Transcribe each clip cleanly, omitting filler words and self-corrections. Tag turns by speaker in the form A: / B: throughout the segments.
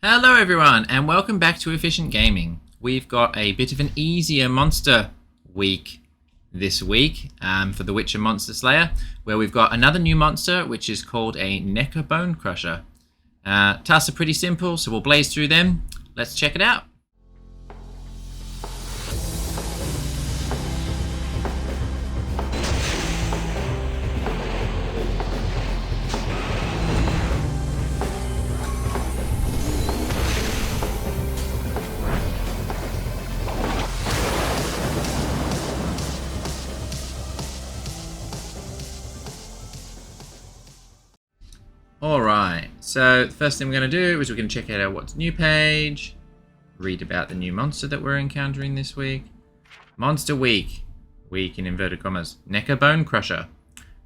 A: Hello everyone and welcome back to Efficient Gaming. We've got a bit of an easier monster week this week for the Witcher Monster Slayer, where we've got another new monster which is called a Nekker Bonecrusher. Tasks are pretty simple, so we'll blaze through them. Let's check it out. Alright, so the first thing we're going to do is we're going to check out our What's New page, read about the new monster that we're encountering this week. Monster Week, week in inverted commas, Nekker Bonecrusher.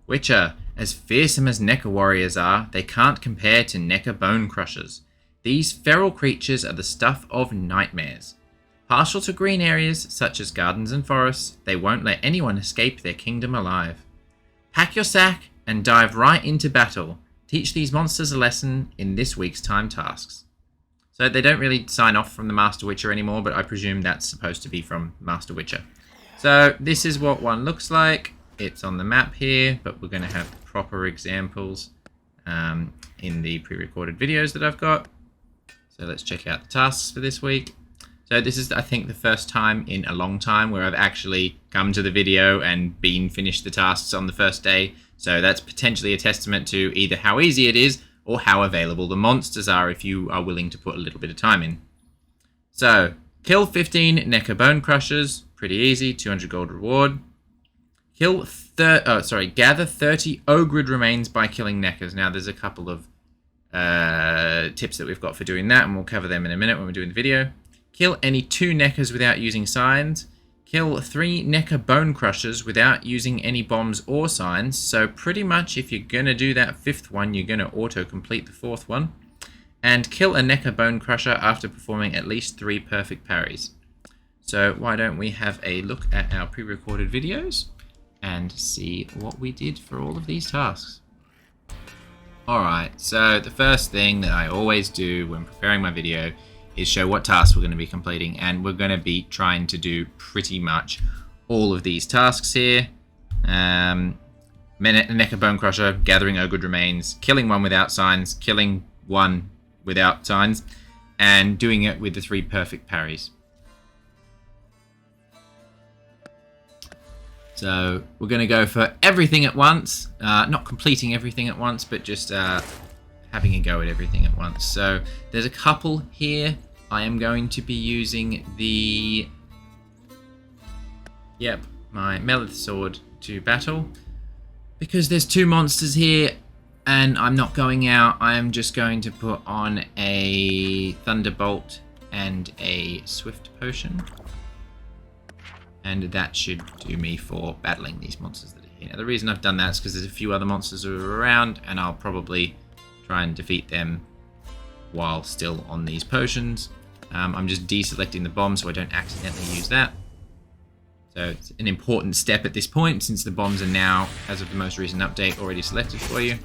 A: Witcher, as fearsome as Nekker warriors are, they can't compare to Nekker Bonecrushers. These feral creatures are the stuff of nightmares. Partial to green areas, such as gardens and forests, they won't let anyone escape their kingdom alive. Pack your sack and dive right into battle. Teach these monsters a lesson in this week's time tasks. So they don't really sign off from the Master Witcher anymore, but I presume that's supposed to be from Master Witcher. So this is what one looks like. It's on the map here, but we're going to have proper examples in the pre-recorded videos that I've got. So let's check out the tasks for this week. So this is, I think, the first time in a long time where I've actually come to the video and finished the tasks on the first day. So that's potentially a testament to either how easy it is or how available the monsters are if you are willing to put a little bit of time in. So, kill 15 Nekker Bonecrushers, pretty easy, 200 gold reward. Gather 30 Ogrid remains by killing Nekkers. Now there's a couple of tips that we've got for doing that, and we'll cover them in a minute when we're doing the video. Kill any 2 Nekkers without using signs. Kill 3 Nekker Bonecrushers without using any bombs or signs. So pretty much if you're going to do that 5th one, you're going to auto-complete the 4th one. And kill a Nekker Bonecrusher after performing at least 3 perfect parries. So why don't we have a look at our pre-recorded videos and see what we did for all of these tasks. Alright, so the first thing that I always do when preparing my video is show what tasks we're going to be completing, and we're going to be trying to do pretty much all of these tasks here. Nekker Bonecrusher, gathering Ogrid remains, killing one without signs, killing one without signs, and doing it with the 3 perfect parries. So we're going to go for everything at once, not completing everything at once, but just having a go at everything at once. So there's a couple here. I am going to be using my Melith sword to battle. Because there's 2 monsters here and I'm not going out, I am just going to put on a Thunderbolt and a Swift Potion. And that should do me for battling these monsters that are here. Now the reason I've done that is because there's a few other monsters that are around, and I'll probably try and defeat them while still on these potions. I'm just deselecting the bomb so I don't accidentally use that. So it's an important step at this point, since the bombs are now, as of the most recent update, already selected for you.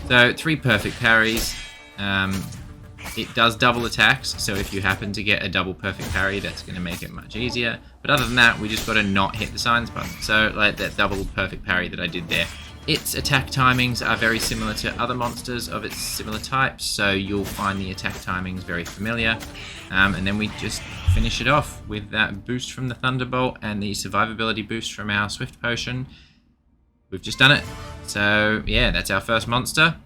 A: So 3 perfect parries. It does double attacks, so if you happen to get a double perfect parry, that's going to make it much easier. But other than that, we just got to not hit the signs button. So like that double perfect parry that I did there. Its attack timings are very similar to other monsters of its similar types, so you'll find the attack timings very familiar. And then we just finish it off with that boost from the Thunderbolt and the survivability boost from our Swift Potion. We've just done it. So yeah, that's our first monster.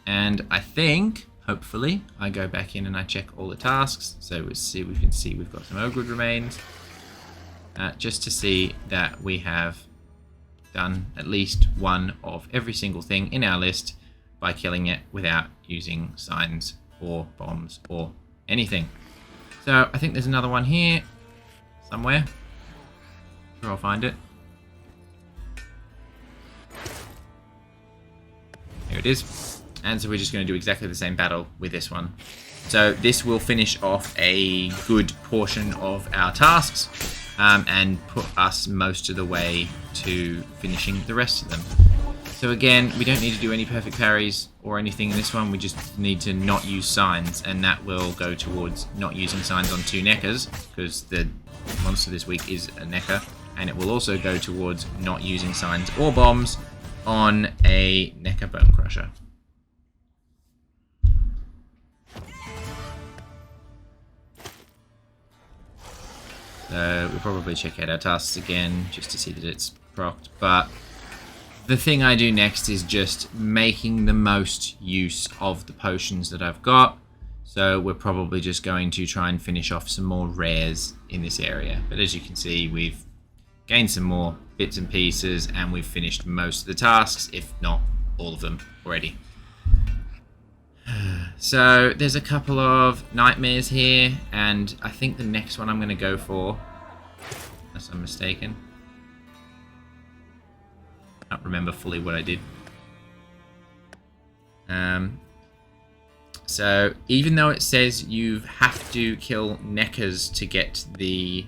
A: And I think, hopefully, I go back in and I check all the tasks. So we can see we've got some Ogrid remains. Just to see that we have done at least one of every single thing in our list by killing it without using signs or bombs or anything. So I think there's another one here somewhere. Sure, I'll find it. Here it is. And so we're just going to do exactly the same battle with this one. So this will finish off a good portion of our tasks and put us most of the way to finishing the rest of them. So So again, we don't need to do any perfect parries or anything in this one. We just need to not use signs, and that will go towards not using signs on 2 Nekkers, because the monster this week is a Nekker, and it will also go towards not using signs or bombs on a Nekker Bonecrusher. So we'll probably check out our tasks again just to see that it's procced, but the thing I do next is just making the most use of the potions that I've got. So we're probably just going to try and finish off some more rares in this area. But as you can see, we've gained some more bits and pieces, and we've finished most of the tasks, if not all of them already. So there's a couple of nightmares here, and I think the next one I'm going to go for, unless I'm mistaken. I can't remember fully what I did. So even though it says you have to kill Nekkers to get the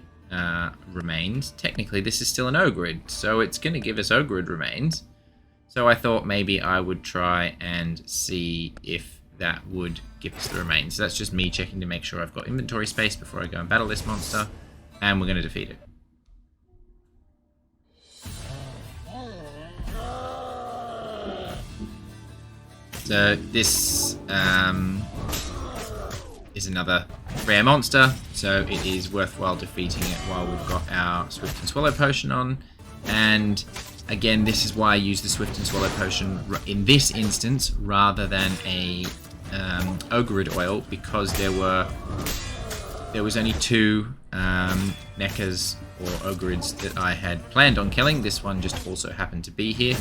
A: remains, technically this is still an Ogrid, so it's going to give us Ogrid remains. So I thought maybe I would try and see if that would give us the remains. So that's just me checking to make sure I've got inventory space before I go and battle this monster, and we're going to defeat it. So this is another rare monster, so it is worthwhile defeating it while we've got our Swift and Swallow potion on. And again, this is why I use the Swift and Swallow potion in this instance rather than a Ogrid oil, because there was only 2 Nekkers or Ogrids that I had planned on killing. This one just also happened to be here,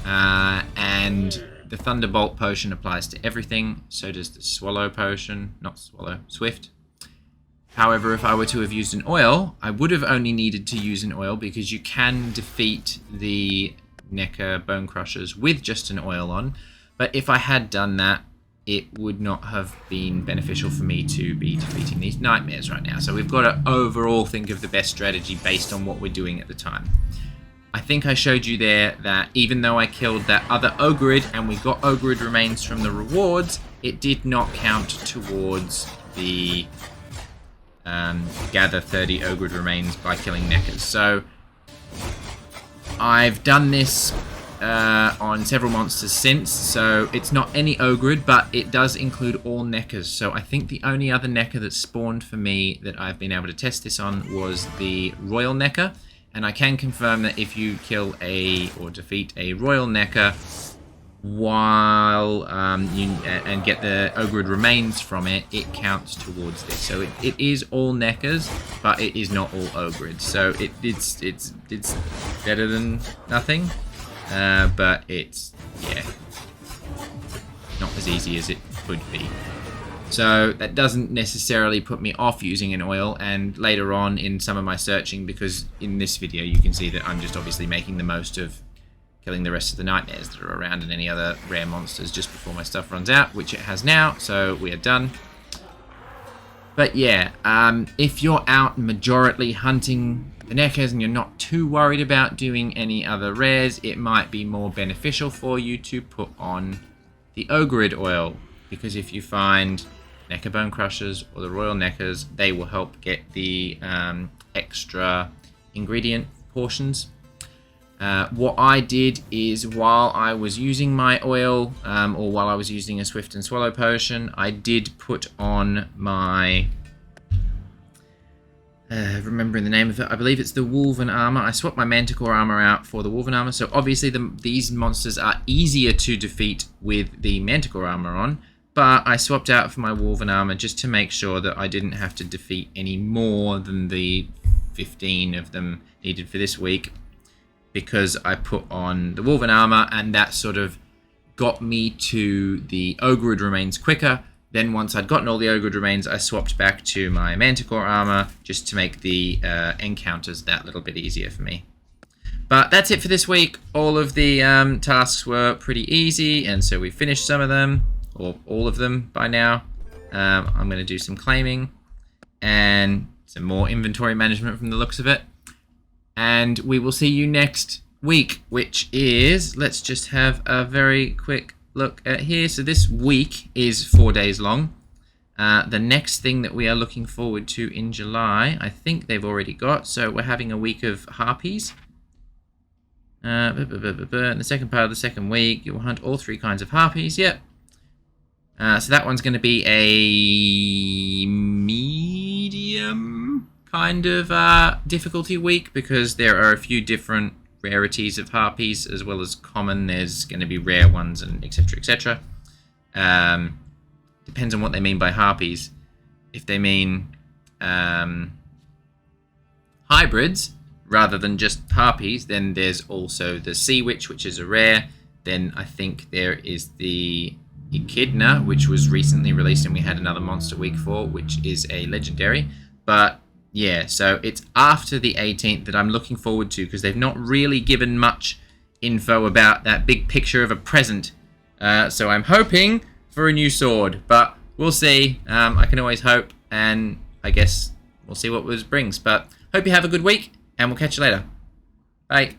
A: and the Thunderbolt potion applies to everything, so does the Swallow potion, not Swallow, Swift. However, if I were to have used an oil, I would have only needed to use an oil, because you can defeat the Nekker Bonecrushers with just an oil on. But if I had done that, it would not have been beneficial for me to be defeating these nightmares right now. So we've got to overall think of the best strategy based on what we're doing at the time. I think I showed you there that even though I killed that other Ogrid and we got Ogrid remains from the rewards, it did not count towards the gather 30 Ogrid remains by killing Nekkers. So I've done this on several monsters since, so it's not any Ogrid, but it does include all Nekkers. So I think the only other Nekker that spawned for me that I've been able to test this on was the Royal Nekker. And I can confirm that if you kill or defeat a Royal Nekker while and get the Ogrid remains from it, it counts towards this. So it is all Nekkers, but it is not all Ogrids. So it's better than nothing, but it's not as easy as it could be. So that doesn't necessarily put me off using an oil, and later on in some of my searching, because in this video you can see that I'm just obviously making the most of killing the rest of the nightmares that are around and any other rare monsters just before my stuff runs out, which it has now, so we are done. But yeah, if you're out majorly hunting the Nekkers and you're not too worried about doing any other rares, it might be more beneficial for you to put on the Ogrid oil, because if you find Nekker Bonecrushers or the Royal Nekkers, they will help get the extra ingredient portions. What I did is, while I was using my oil, or while I was using a Swift and Swallow potion, I did put on my, remembering the name of it, I believe it's the Wolven armor. I swapped my Manticore armor out for the Wolven armor, so obviously these monsters are easier to defeat with the Manticore armor on. But I swapped out for my Wolven armor just to make sure that I didn't have to defeat any more than the 15 of them needed for this week, because I put on the Wolven armor, and that sort of got me to the Ogrid remains quicker. Then once I'd gotten all the Ogrid remains, I swapped back to my Manticore armor just to make the encounters that little bit easier for me. But that's it for this week. All of the tasks were pretty easy, and so we finished some of them, or all of them by now. I'm going to do some claiming and some more inventory management from the looks of it. And we will see you next week, which is, let's just have a very quick look at here. So this week is 4 days long. The next thing that we are looking forward to in July, I think they've already got. So we're having a week of harpies. In the second part of the second week, you'll hunt all 3 kinds of harpies. Yep. So that one's going to be a medium kind of difficulty week, because there are a few different rarities of harpies as well as common. There's going to be rare ones and etc, etc. Depends on what they mean by harpies. If they mean hybrids rather than just harpies, then there's also the sea witch, which is a rare. Then I think there is the Echidna, which was recently released and we had another monster week for, which is a legendary. But yeah, so it's after the 18th that I'm looking forward to, because they've not really given much info about that big picture of a present. So I'm hoping for a new sword, but we'll see. I can always hope, and I guess we'll see what this brings. But hope you have a good week, and we'll catch you later. Bye.